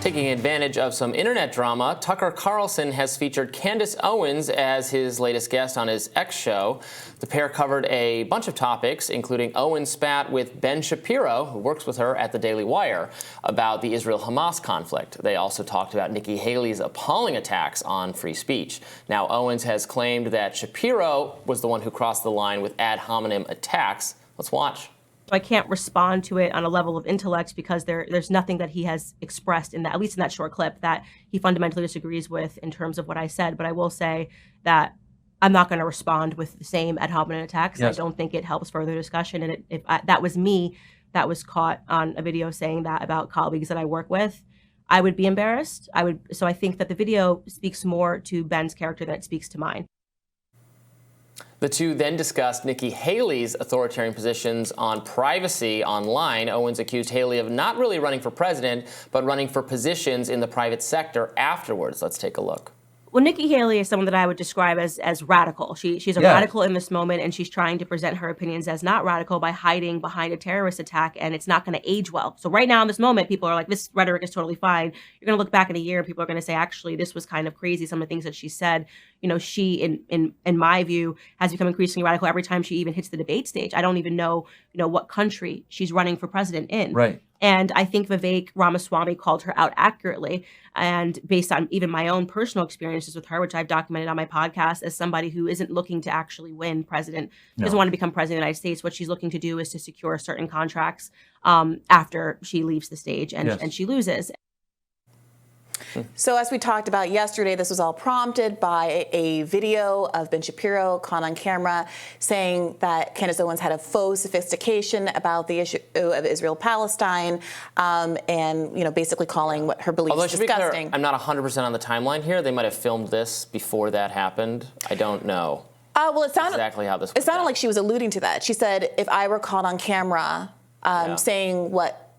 Taking advantage of some internet drama, Tucker Carlson has featured Candace Owens as his latest guest on his X show. The pair covered a bunch of topics, including Owen's spat with Ben Shapiro, who works with her at the Daily Wire, about the Israel-Hamas conflict. They also talked about Nikki Haley's appalling attacks on free speech. Now, Owens has claimed that Shapiro was the one who crossed the line with ad hominem attacks. Let's watch. I can't respond to it on a level of intellect because there's nothing that he has expressed in that, at least in that short clip, that he fundamentally disagrees with in terms of what I said. But I will say that I'm not going to respond with the same ad hominem attacks. Yes. I don't think it helps further discussion. And if that was me that was caught on a video saying that about colleagues that I work with, I would be embarrassed. So I think that the video speaks more to Ben's character than it speaks to mine. The two then discussed Nikki Haley's authoritarian positions on privacy online. Owens accused Haley of not really running for president, but running for positions in the private sector afterwards. Let's take a look. Well, Nikki Haley is someone that I would describe as radical. She's a radical in this moment, and she's trying to present her opinions as not radical by hiding behind a terrorist attack, and it's not going to age well. So right now in this moment, people are like, this rhetoric is totally fine. You're going to look back in a year, and people are going to say, actually, this was kind of crazy, some of the things that she said. You know, she, in my view, has become increasingly radical every time she even hits the debate stage. I don't even know, what country she's running for president in. Right. And I think Vivek Ramaswamy called her out accurately. And based on even my own personal experiences with her, which I've documented on my podcast, as somebody who isn't looking to actually win president, doesn't want to become president of the United States, what she's looking to do is to secure certain contracts after she leaves the stage and she loses. So as we talked about yesterday, this was all prompted by a video of Ben Shapiro caught on camera saying that Candace Owens had a faux sophistication about the issue of Israel-Palestine and, basically calling what her beliefs disgusting. I'm not 100% on the timeline here. They might have filmed this before that happened. I don't know. Well, it sounded exactly how this It sounded like she was alluding to that. She said, if I were caught on camera saying what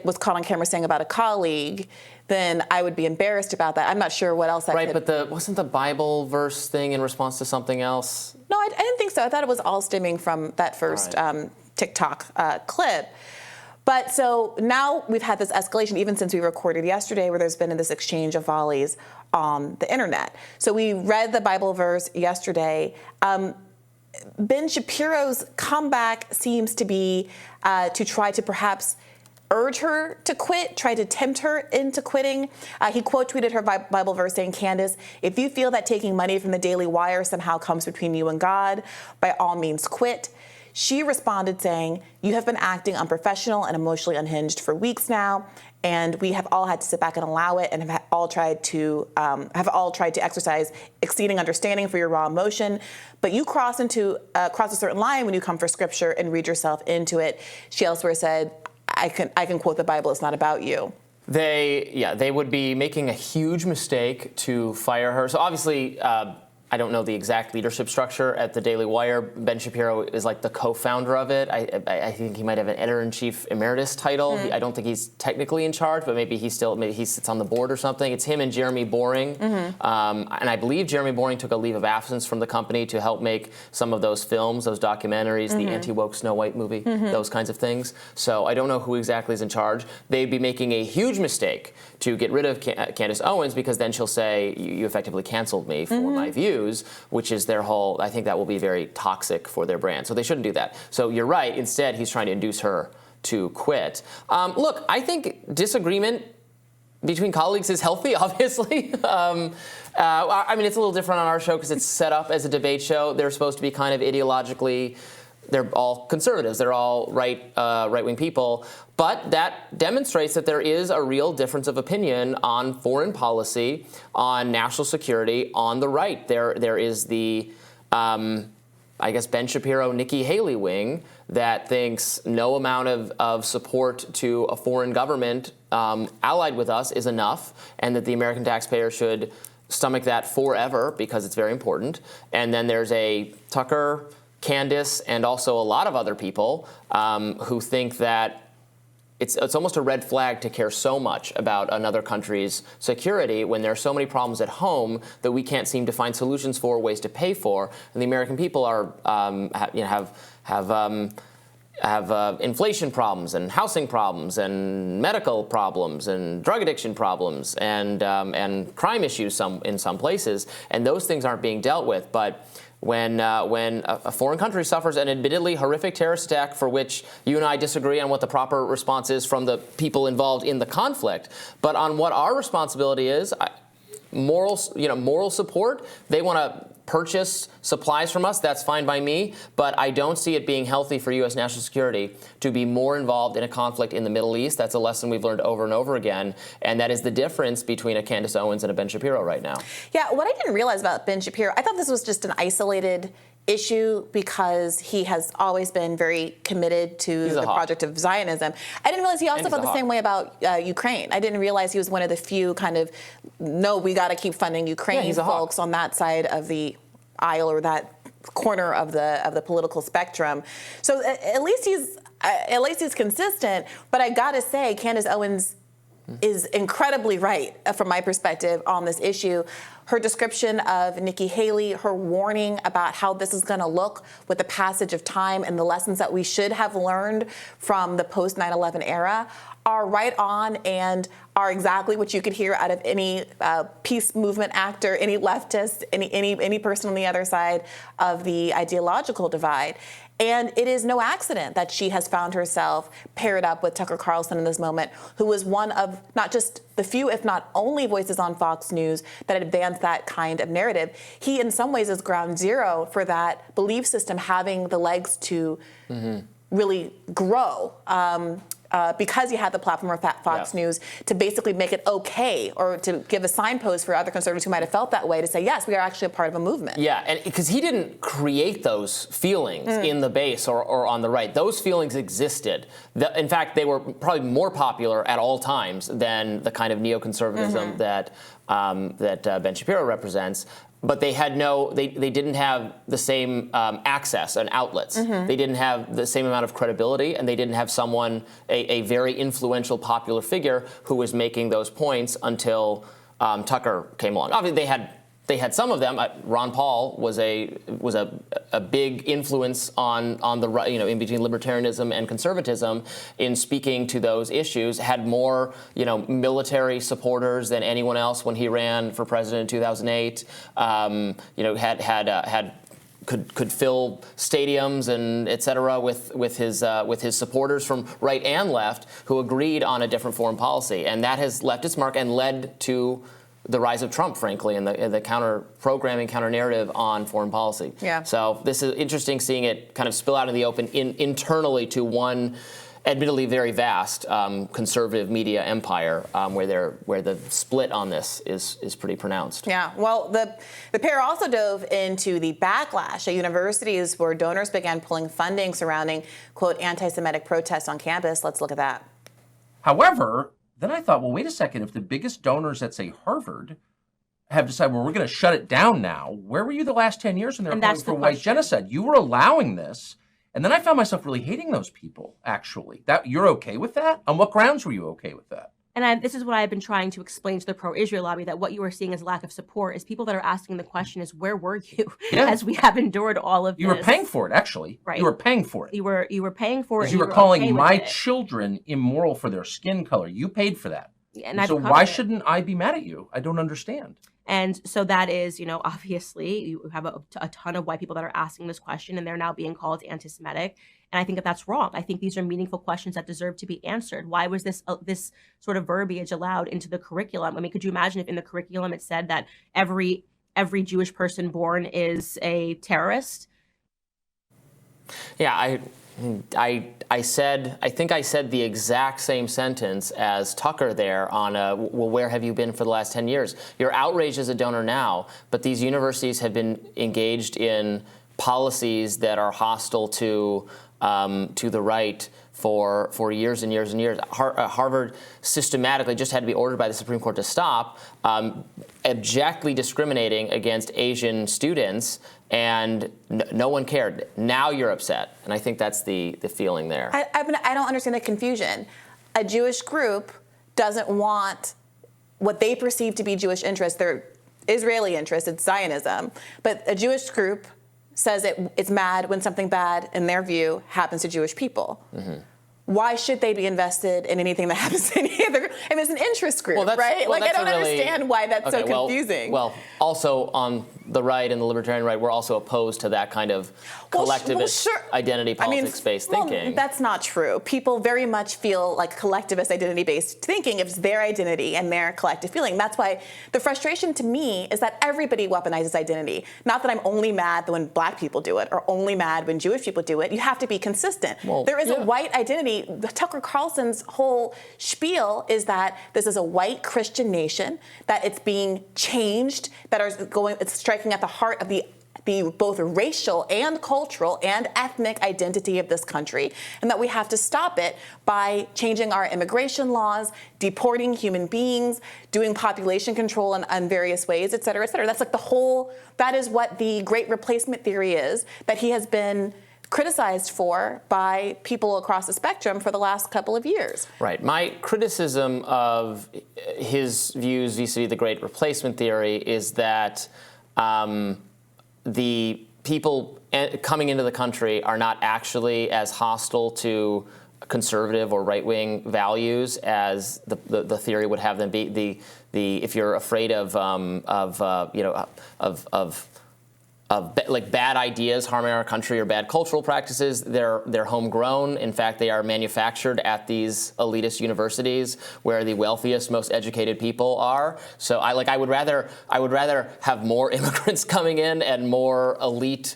was caught on camera saying about a colleague, then I would be embarrassed about that. I'm not sure what else I could... Right, but wasn't the Bible verse thing in response to something else? No, I didn't think so. I thought it was all stemming from that first TikTok clip. But so now we've had this escalation, even since we recorded yesterday, where there's been this exchange of volleys on the internet. So we read the Bible verse yesterday. Ben Shapiro's comeback seems to be to try to perhaps urge her to quit, try to tempt her into quitting. He quote tweeted her Bible verse saying, Candace, if you feel that taking money from the Daily Wire somehow comes between you and God, by all means quit. She responded saying, you have been acting unprofessional and emotionally unhinged for weeks now, and we have all had to sit back and allow it, and have all tried to exercise exceeding understanding for your raw emotion. But you cross a certain line when you come for scripture and read yourself into it. She elsewhere said, I can quote the Bible, it's not about you. They would be making a huge mistake to fire her. So obviously, I don't know the exact leadership structure at the Daily Wire. Ben Shapiro is like the co-founder of it. I think he might have an editor-in-chief emeritus title. I don't think he's technically in charge, but maybe he sits on the board or something. It's him and Jeremy Boring. And I believe Jeremy Boring took a leave of absence from the company to help make some of those films, those documentaries, the anti-woke Snow White movie, those kinds of things. So I don't know who exactly is in charge. They'd be making a huge mistake to get rid of Candace Owens, because then she'll say, you effectively canceled me for my views, which is their whole, I think that will be very toxic for their brand. So they shouldn't do that. So you're right. Instead, he's trying to induce her to quit. Look, I think disagreement between colleagues is healthy, obviously. I mean, it's a little different on our show because it's set up as a debate show. They're supposed to be kind of ideologically, they're all conservatives. They're all right-wing people. But that demonstrates that there is a real difference of opinion on foreign policy, on national security, on the right. There is the, I guess, Ben Shapiro, Nikki Haley wing that thinks no amount of support to a foreign government allied with us is enough, and that the American taxpayer should stomach that forever because it's very important. And then there's a Tucker, Candace, and also a lot of other people who think that it's almost a red flag to care so much about another country's security when there are so many problems at home that we can't seem to find solutions for, ways to pay for, and the American people are have inflation problems and housing problems and medical problems and drug addiction problems and crime issues in some places, and those things aren't being dealt with. But when a foreign country suffers an admittedly horrific terrorist attack for which you and I disagree on what the proper response is from the people involved in the conflict, but on what our responsibility is, moral support, they want to purchase supplies from us, that's fine by me, but I don't see it being healthy for U.S. national security to be more involved in a conflict in the Middle East. That's a lesson we've learned over and over again, and that is the difference between a Candace Owens and a Ben Shapiro right now. Yeah, what I didn't realize about Ben Shapiro, I thought this was just an isolated issue because he has always been very committed to the project of Zionism. I didn't realize he also felt the same way about Ukraine. I didn't realize he was one of the few kind of, no, we got to keep funding Ukraine folks on that side of the aisle or that corner of the political spectrum. So at least he's consistent. But I got to say, Candace Owens is incredibly right from my perspective on this issue. Her description of Nikki Haley, her warning about how this is going to look with the passage of time and the lessons that we should have learned from the post 9/11 era are right on and are exactly what you could hear out of any peace movement actor, any leftist, any person on the other side of the ideological divide. And it is no accident that she has found herself paired up with Tucker Carlson in this moment, who was one of not just the few, if not only, voices on Fox News that advanced that kind of narrative. He, in some ways, is ground zero for that belief system having the legs to really grow. Because he had the platform of Fox News to basically make it okay, or to give a signpost for other conservatives who might have felt that way to say, yes, we are actually a part of a movement. Yeah, and because he didn't create those feelings in the base or on the right. Those feelings existed. In fact, they were probably more popular at all times than the kind of neoconservatism that Ben Shapiro represents. But they had they didn't have the same access and outlets. They didn't have the same amount of credibility, and they didn't have someone, a very influential popular figure who was making those points until Tucker came along. Obviously, they had some of them. Ron Paul was a big influence on the right, in between libertarianism and conservatism in speaking to those issues. Had more military supporters than anyone else when he ran for president in 2008. Could fill stadiums and et cetera with his supporters from right and left who agreed on a different foreign policy, and that has left its mark and led to the rise of Trump, frankly, and the counter-programming, counter-narrative on foreign policy. Yeah. So this is interesting seeing it kind of spill out in the open internally to one admittedly very vast conservative media empire where the split on this is pretty pronounced. Yeah. Well, the pair also dove into the backlash at universities where donors began pulling funding surrounding, quote, anti-Semitic protests on campus. Let's look at that. However, then I thought, well, wait a second. If the biggest donors at, say, Harvard have decided, well, we're going to shut it down now, where were you the last 10 years when they were calling for white genocide? You were allowing this. And then I found myself really hating those people, actually. You're okay with that? On what grounds were you okay with that? And this is what I've been trying to explain to the pro-Israel lobby, that what you are seeing as lack of support is people that are asking the question is, where were you as we have endured all of this? You were paying for it, actually. Right. You were paying for it. You were paying for it. You were calling my children immoral for their skin color. You paid for that. And so why shouldn't I be mad at you? I don't understand. And so that is, obviously you have a ton of white people that are asking this question, and they're now being called anti-Semitic. And I think that that's wrong. I think these are meaningful questions that deserve to be answered. Why was this sort of verbiage allowed into the curriculum? I mean, could you imagine if in the curriculum it said that every Jewish person born is a terrorist? Yeah, I think I said the exact same sentence as Tucker there on, well, where have you been for the last 10 years? You're outraged as a donor now, but these universities have been engaged in policies that are hostile to the right for years and years and years. Harvard systematically just had to be ordered by the Supreme Court to stop abjectly discriminating against Asian students, and no one cared. Now you're upset, and I think that's the feeling there. I don't understand the confusion. A Jewish group doesn't want what they perceive to be Jewish interests. They're Israeli interests. It's Zionism. But a Jewish group says it's mad when something bad, in their view, happens to Jewish people. Why should they be invested in anything that happens to any other? I mean, it's an interest group, right? Like, I don't understand why that's so confusing. Well, also on the right and the libertarian right, we're also opposed to that kind of collectivist identity politics-based thinking. That's not true. People very much feel like collectivist identity-based thinking is their identity and their collective feeling. That's why the frustration to me is that everybody weaponizes identity. Not that I'm only mad when black people do it or only mad when Jewish people do it. You have to be consistent. There is a white identity. Tucker Carlson's whole spiel is that this is a white Christian nation, that it's being changed, that it's striking at the heart of the both racial and cultural and ethnic identity of this country, and that we have to stop it by changing our immigration laws, deporting human beings, doing population control in various ways, et cetera, et cetera. That's like that is what the Great Replacement theory is, that he has been criticized for by people across the spectrum for the last couple of years. Right. My criticism of his views vis-a-vis the Great Replacement theory is that the people coming into the country are not actually as hostile to conservative or right-wing values as the theory would have them be. If you're afraid of bad ideas harming our country or bad cultural practices, they're homegrown. In fact, they are manufactured at these elitist universities where the wealthiest, most educated people are. So I would rather have more immigrants coming in and more elite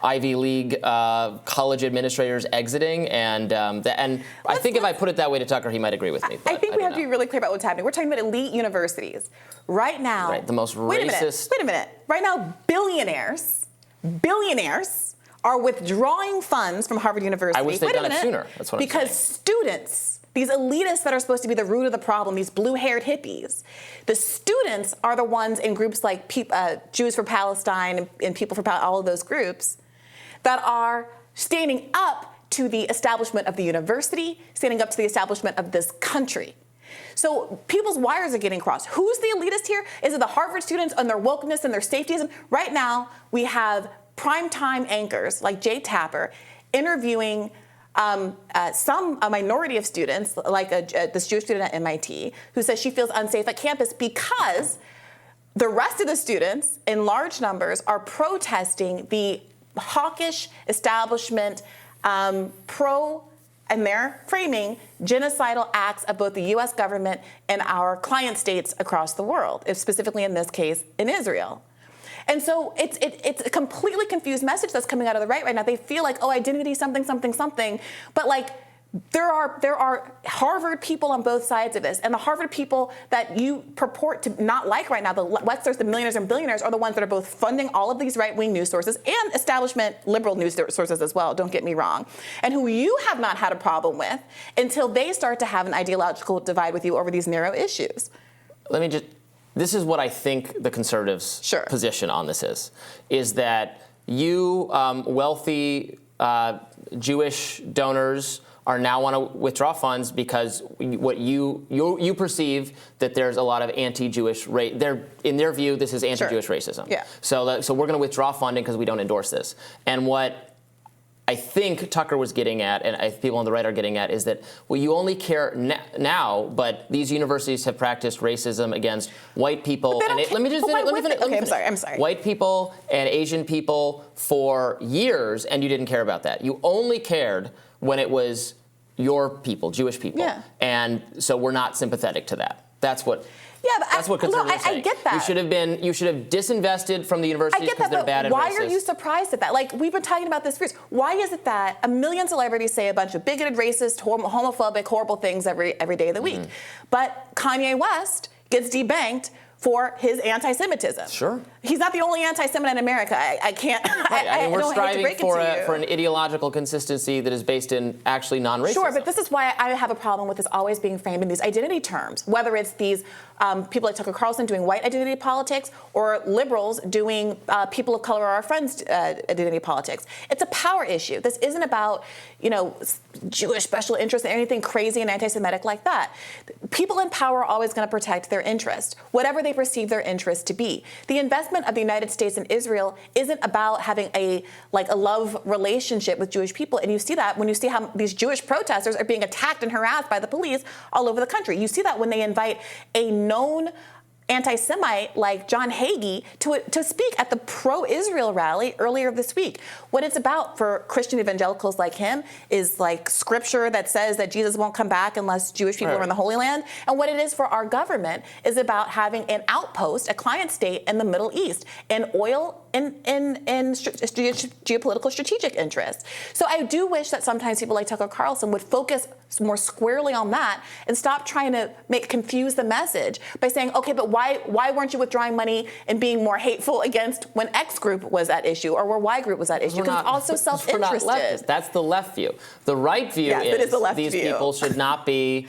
Ivy League college administrators exiting, and I think if I put it that way to Tucker, he might agree with me. I think we have to be really clear about what's happening. We're talking about elite universities right now. Right, the most racist. Wait a minute. Right now, billionaires are withdrawing funds from Harvard University. I wish they'd done it sooner. That's what I'm saying. Because students, these elitists that are supposed to be the root of the problem, these blue-haired hippies, the students are the ones in groups like Jews for Palestine and People for Palestine, all of those groups, that are standing up to the establishment of the university, standing up to the establishment of this country. So people's wires are getting crossed. Who's the elitist here? Is it the Harvard students and their wokeness and their safetyism? Right now, we have primetime anchors like Jay Tapper interviewing a minority of students, like this Jewish student at MIT, who says she feels unsafe at campus because the rest of the students, in large numbers, are protesting the hawkish establishment and they're framing genocidal acts of both the U.S. government and our client states across the world, specifically in this case, in Israel. And so it's a completely confused message that's coming out of the right now. They feel like, identity, something, something, something. But there are Harvard people on both sides of this, and the Harvard people that you purport to not like right now, the Wexlers, the millionaires and billionaires, are the ones that are both funding all of these right-wing news sources and establishment liberal news sources as well, don't get me wrong, and who you have not had a problem with until they start to have an ideological divide with you over these narrow issues. This is what I think the conservatives' position on this is that you wealthy Jewish donors are now want to withdraw funds because what you perceive that there's a lot of anti-Jewish in their view, this is anti-Jewish racism. Yeah. So we're going to withdraw funding because we don't endorse this. And what I think Tucker was getting at, and people on the right are getting at, is that, you only care now, but these universities have practiced racism against white people. Let me finish. Okay, I'm sorry. White people and Asian people for years, and you didn't care about that. You only cared when it was your people, Jewish people. Yeah. And so we're not sympathetic to that. That's what conservatives say. I get that. You should have disinvested from the universities because they're bad and racist. Why are you surprised at that? We've been talking about this for years. Why is it that a million celebrities say a bunch of bigoted, racist, homophobic, horrible things every day of the week, but Kanye West gets debanked for his anti-Semitism? Sure. He's not the only anti-Semite in America. I can't. Right. We're striving for an ideological consistency that is based in actually non-racism. Sure, but this is why I have a problem with this always being framed in these identity terms, whether it's these people like Tucker Carlson doing white identity politics or liberals doing people of color or our friends identity politics. It's a power issue. This isn't about, Jewish special interests or anything crazy and anti-Semitic like that. People in power are always going to protect their interest, whatever they they perceive their interest to be. The investment of the United States in Israel isn't about having a love relationship with Jewish people. And you see that when you see how these Jewish protesters are being attacked and harassed by the police all over the country. You see that when they invite a known anti-Semite like John Hagee to speak at the pro-Israel rally earlier this week. What it's about for Christian evangelicals like him is like scripture that says that Jesus won't come back unless Jewish people are in the Holy Land. And what it is for our government is about having an outpost, a client state in the Middle East, and oil and geopolitical strategic interests. So I do wish that sometimes people like Tucker Carlson would focus more squarely on that and stop trying to confuse the message by saying, okay, but why weren't you withdrawing money and being more hateful against when X group was at issue or where Y group was at issue? Because it's also self-interested. That's the left view. The right view is these people should not be,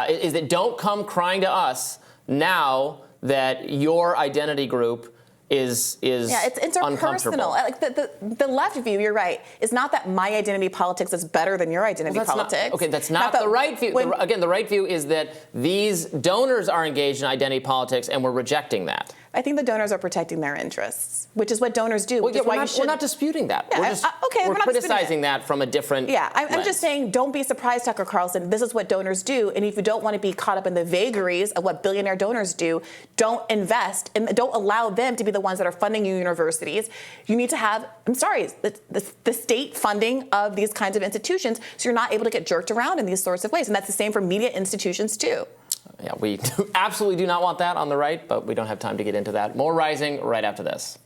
is that don't come crying to us now that your identity group is it's interpersonal. Like the left view, you're right, is not that my identity politics is better than your identity politics. That's not the right view. Again, the right view is that these donors are engaged in identity politics, and we're rejecting that. I think the donors are protecting their interests, which is what donors do. Well, yeah, we're not disputing that. Yeah, we're criticizing that from a different I'm just saying, don't be surprised, Tucker Carlson. This is what donors do. And if you don't want to be caught up in the vagaries of what billionaire donors do, don't invest and don't allow them to be the ones that are funding your universities. You need to have, the state funding of these kinds of institutions so you're not able to get jerked around in these sorts of ways. And that's the same for media institutions, too. Yeah, we absolutely do not want that on the right, but we don't have time to get into that. More Rising right after this.